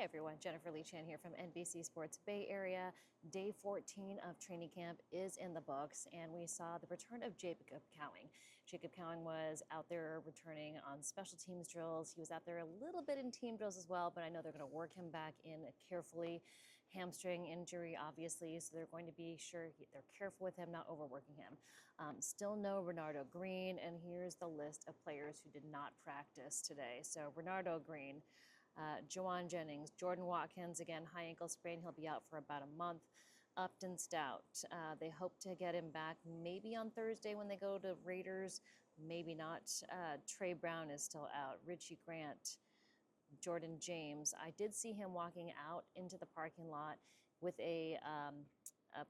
everyone, Jennifer Lee Chan here from NBC Sports Bay Area. Day 14 of training camp is in the books, and we saw the return of Jacob Cowing. Jacob Cowing was out there returning on special teams drills. He was out there a little bit in team drills as well, but I know they're going to work him back in carefully. Hamstring injury, obviously, so they're going to be sure they're careful with him, not overworking him. Still no Renardo Green, and here's the list of players who did not practice today. So Renardo Green, Juwan Jennings, Jordan Watkins, again, high ankle sprain. He'll be out for about a month. Upton Stout, they hope to get him back maybe on Thursday when they go to Raiders, maybe not. Trey Brown is still out. Richie Grant, Jordan James. I did see him walking out into the parking lot with a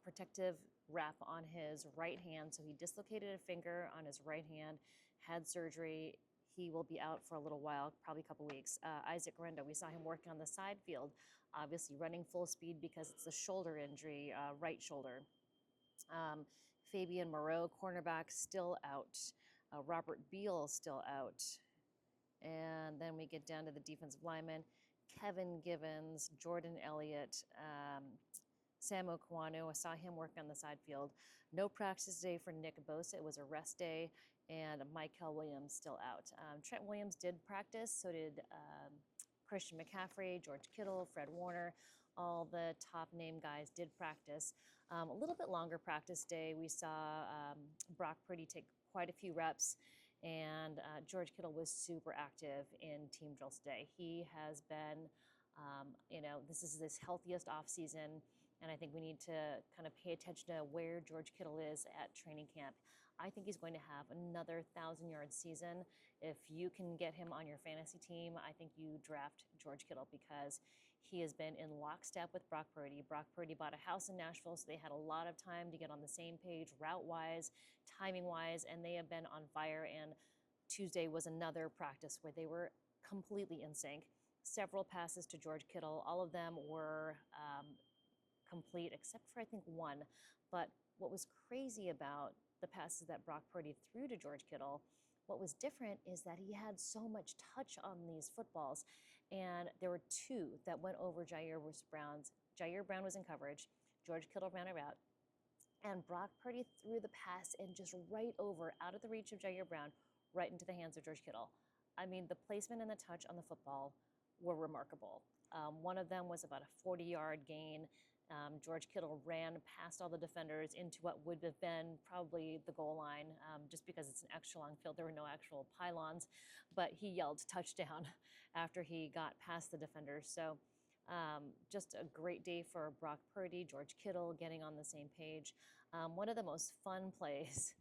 protective wrap on his right hand. So he dislocated a finger on his right hand, had surgery. He will be out for a little while, probably a couple weeks. Isaac Rendo, we saw him working on the side field, obviously running full speed because it's a shoulder injury, right shoulder. Fabian Moreau, cornerback, still out. Robert Beal, still out. And then we get down to the defensive linemen. Kevin Givens, Jordan Elliott, Sam Okwano. I saw him work on the side field. No practice day for Nick Bosa. It was a rest day. And Michael Williams still out. Trent Williams did practice. So did Christian McCaffrey, George Kittle, Fred Warner. All the top name guys did practice. A little bit longer practice day. We saw Brock Purdy take quite a few reps. And George Kittle was super active in team drills today. He has been, this is his healthiest offseason. And I think we need to kind of pay attention to where George Kittle is at training camp. I think he's going to have another 1,000-yard season. If you can get him on your fantasy team, I think you draft George Kittle because he has been in lockstep with Brock Purdy. Brock Purdy bought a house in Nashville, so they had a lot of time to get on the same page, route-wise, timing-wise, and they have been on fire. And Tuesday was another practice where they were completely in sync. Several passes to George Kittle. All of them were complete except for I think one. But what was crazy about the passes that Brock Purdy threw to George Kittle, what was different is that he had so much touch on these footballs. And there were two that went over Jair Brown's. Jair Brown was in coverage. George Kittle ran a route. And Brock Purdy threw the pass and just right over, out of the reach of Jair Brown, right into the hands of George Kittle. I mean, the placement and the touch on the football were remarkable. One of them was about a 40-yard gain. George Kittle ran past all the defenders into what would have been probably the goal line, just because it's an extra long field. There were no actual pylons, but he yelled touchdown after he got past the defenders. So just a great day for Brock Purdy, George Kittle getting on the same page. One of the most fun plays,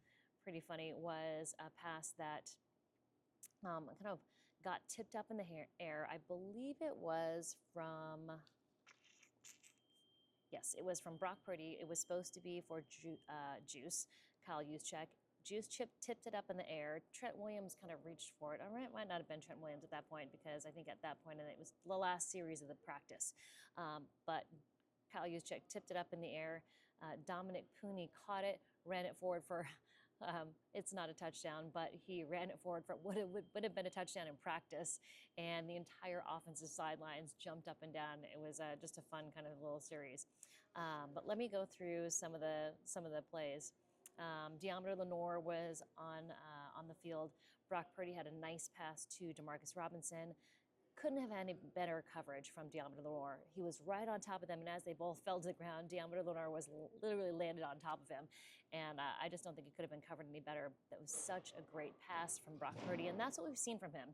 pretty funny, was a pass that kind of got tipped up in the air. I believe it was from... Yes, it was from Brock Purdy. It was supposed to be for Juice, Kyle Juszczyk. Juice tipped it up in the air. Trent Williams kind of reached for it. Or it might not have been Trent Williams at that point because I think at that point it was the last series of the practice. But Kyle Juszczyk tipped it up in the air. Dominic Cooney caught it, ran it forward for... it's not a touchdown, but he ran it forward for what would have been a touchdown in practice, and the entire offensive sidelines jumped up and down. It was just a fun kind of little series. But let me go through some of the plays. Deommodore Lenoir was on the field. Brock Purdy had a nice pass to Demarcus Robinson. Couldn't have had any better coverage from Deommodore Lenoir. He was right on top of them, and as they both fell to the ground, Deommodore Lenoir was literally landed on top of him. And I just don't think it could have been covered any better. That was such a great pass from Brock Purdy, and that's what we've seen from him.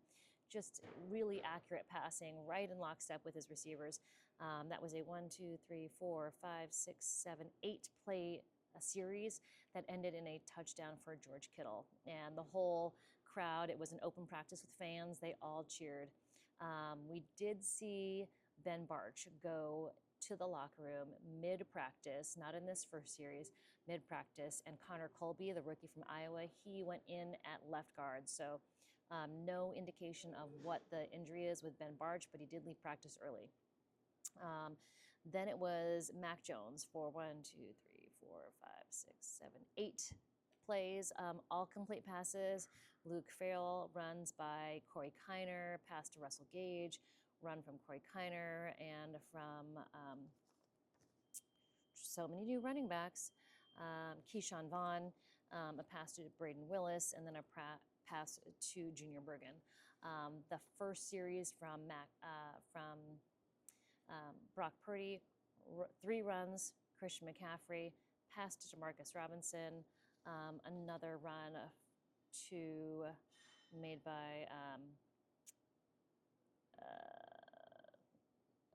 Just really accurate passing, right in lockstep with his receivers. That was a 1, 2, 3, 4, 5, 6, 7, 8 play a series that ended in a touchdown for George Kittle. And the whole crowd, it was an open practice with fans, they all cheered. We did see Ben Barch go to the locker room mid-practice, not in this first series, mid-practice, and Connor Colby, the rookie from Iowa, he went in at left guard. So no indication of what the injury is with Ben Barch, but he did leave practice early. Then it was Mac Jones for 1, 2, 3, 4, 5, 6, 7, 8 plays, all complete passes. Luke Farrell runs by Corey Kiner, pass to Russell Gage. run from Corey Kiner and from so many new running backs. Keyshawn Vaughn, a pass to Braden Willis, and then a pass to Junior Bergen. The first series from Brock Purdy, 3 runs, Christian McCaffrey, pass to Jamarcus Robinson, another run made by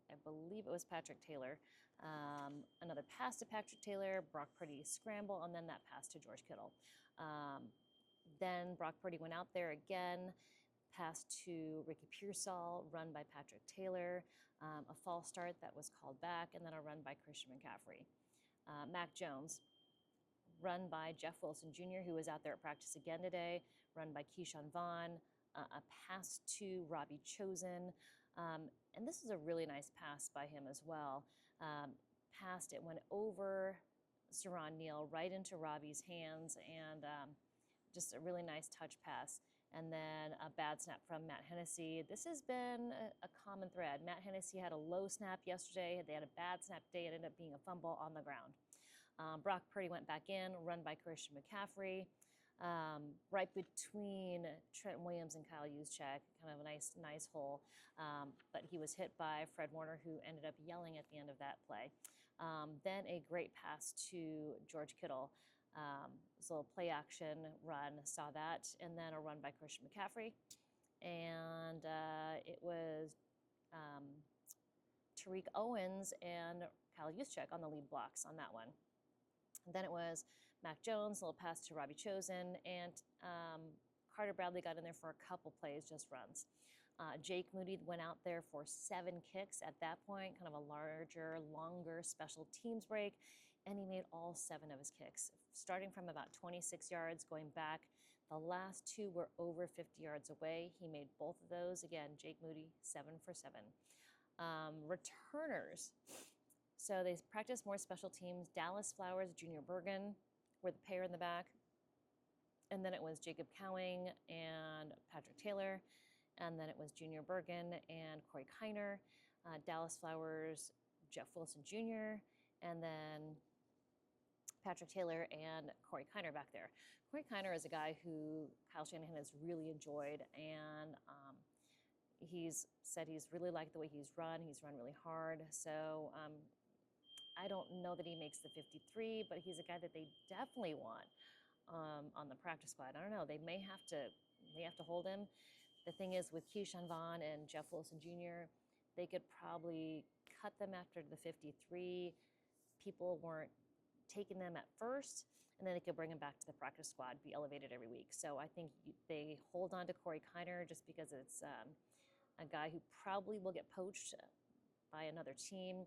I believe it was Patrick Taylor. Another pass to Patrick Taylor, Brock Purdy scramble, and then that pass to George Kittle. Then Brock Purdy went out there again, pass to Ricky Pearsall, run by Patrick Taylor, a false start that was called back, and then a run by Christian McCaffrey. Mac Jones, run by Jeff Wilson Jr., who was out there at practice again today, run by Keyshawn Vaughn, a pass to Robbie Chosen, and this is a really nice pass by him as well. Passed it, went over Saron Neal right into Robbie's hands, and just a really nice touch pass. And then a bad snap from Matt Hennessy. This has been a common thread. Matt Hennessy had a low snap yesterday. They had a bad snap today. It ended up being a fumble on the ground. Brock Purdy went back in, run by Christian McCaffrey. Right between Trent Williams and Kyle Juszczyk, kind of a nice hole. But he was hit by Fred Warner, who ended up yelling at the end of that play. Then a great pass to George Kittle. This little play action run, saw that, and then a run by Christian McCaffrey. And it was Tariq Owens and Kyle Juszczyk on the lead blocks on that one. And then it was Mac Jones, a little pass to Robbie Chosen, and Carter Bradley got in there for a couple plays, just runs. Jake Moody went out there for 7 kicks at that point, kind of a larger, longer special teams break, and he made all 7 of his kicks, starting from about 26 yards, going back. The last 2 were over 50 yards away. He made both of those. Again, Jake Moody, 7 for 7. Returners. So they practiced more special teams. Dallas Flowers, Junior Bergen were the pair in the back. And then it was Jacob Cowing and Patrick Taylor. And then it was Junior Bergen and Corey Kiner. Dallas Flowers, Jeff Wilson Jr., and then Patrick Taylor and Corey Kiner back there. Corey Kiner is a guy who Kyle Shanahan has really enjoyed, and he's said he's really liked the way he's run. He's run really hard. So I don't know that he makes the 53, but he's a guy that they definitely want on the practice squad. I don't know. They may have to hold him. The thing is, with Keyshawn Vaughn and Jeff Wilson Jr., they could probably cut them after the 53. People weren't taking them at first, and then they could bring them back to the practice squad, be elevated every week. So I think they hold on to Corey Kiner just because it's a guy who probably will get poached by another team.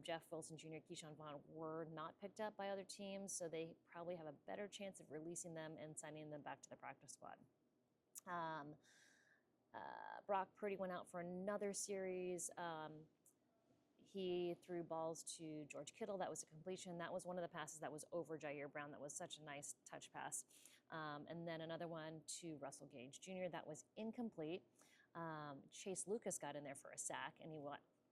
Jeff Wilson Jr., Keyshawn Vaughn were not picked up by other teams, so they probably have a better chance of releasing them and signing them back to the practice squad. Brock Purdy went out for another series. He threw balls to George Kittle. That was a completion. That was one of the passes that was over Jair Brown. That was such a nice touch pass. And then another one to Russell Gage Jr. That was incomplete. Chase Lucas got in there for a sack, and he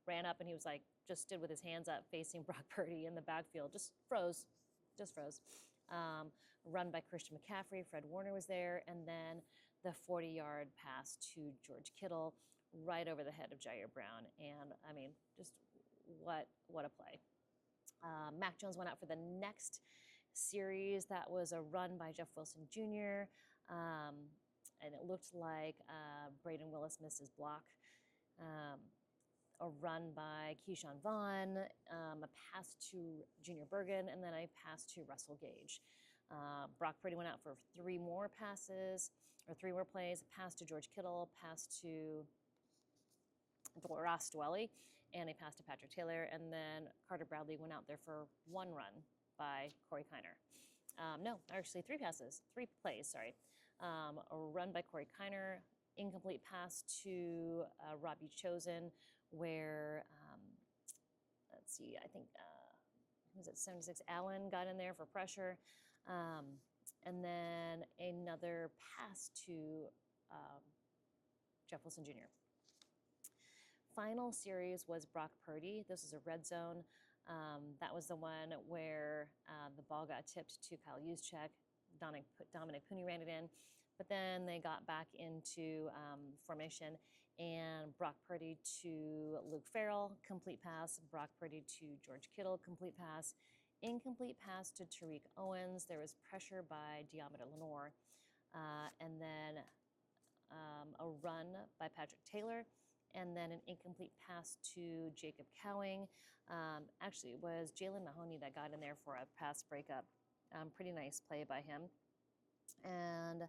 ran up, and he was like, just stood with his hands up facing Brock Purdy in the backfield. Just froze. Run by Christian McCaffrey. Fred Warner was there. And then the 40-yard pass to George Kittle right over the head of Jair Brown. And, I mean, just what a play. Mac Jones went out for the next series. That was a run by Jeff Wilson Jr., and it looked like Braden Willis missed his block. A run by Keyshawn Vaughn, a pass to Junior Bergen, and then a pass to Russell Gage. Brock Purdy went out for 3 more passes, or 3 more plays, a pass to George Kittle, pass to Ross Dwelly, and a pass to Patrick Taylor, and then Carter Bradley went out there for 1 run by Corey Kiner. No, actually 3 plays, sorry. A run by Corey Kiner, incomplete pass to Robbie Chosen, where, let's see, I think, was it 76? Allen got in there for pressure. And then another pass to Jeff Wilson Jr. Final series was Brock Purdy. This was a red zone. That was the one where the ball got tipped to Kyle Juszczyk. Dominic Puni ran it in, but then they got back into formation, and Brock Purdy to Luke Farrell, complete pass. Brock Purdy to George Kittle, complete pass. Incomplete pass to Tariq Owens. There was pressure by Diamond Lenore, and then a run by Patrick Taylor, and then an incomplete pass to Jacob Cowing. Actually, it was Jalen Mahoney that got in there for a pass breakup. Pretty nice play by him. And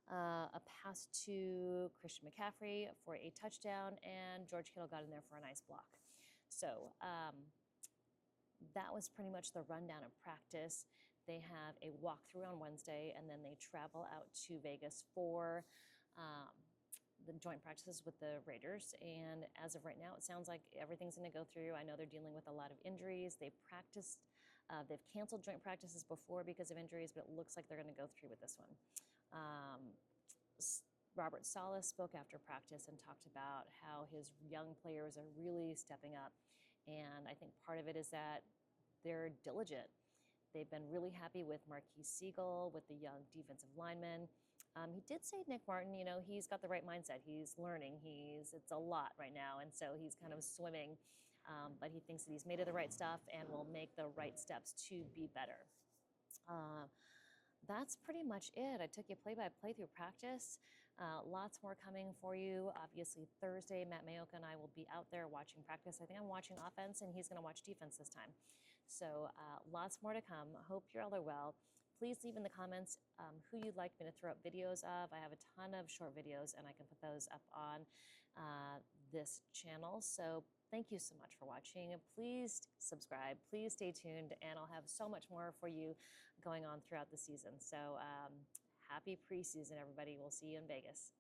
a pass to Christian McCaffrey for a touchdown, and George Kittle got in there for a nice block. So that was pretty much the rundown of practice. They have a walkthrough on Wednesday, and then they travel out to Vegas for the joint practices with the Raiders. And as of right now, it sounds like everything's going to go through. I know they're dealing with a lot of injuries. They've canceled joint practices before because of injuries, but it looks like they're going to go through with this one. Robert Saleh spoke after practice and talked about how his young players are really stepping up. And I think part of it is that they're diligent. They've been really happy with Marquise Siegel, with the young defensive linemen. He did say Nick Martin, he's got the right mindset. He's learning. It's a lot right now, and so he's kind of swimming. But he thinks that he's made of the right stuff and will make the right steps to be better. That's pretty much it. I took you play-by-play through practice. Lots more coming for you. Obviously, Thursday, Matt Maiocco and I will be out there watching practice. I think I'm watching offense, and he's going to watch defense this time. So lots more to come. Hope you all are well. Please leave in the comments who you'd like me to throw up videos of. I have a ton of short videos, and I can put those up on this channel. So thank you so much for watching. Please subscribe. Please stay tuned, and I'll have so much more for you going on throughout the season. So happy preseason, everybody. We'll see you in Vegas.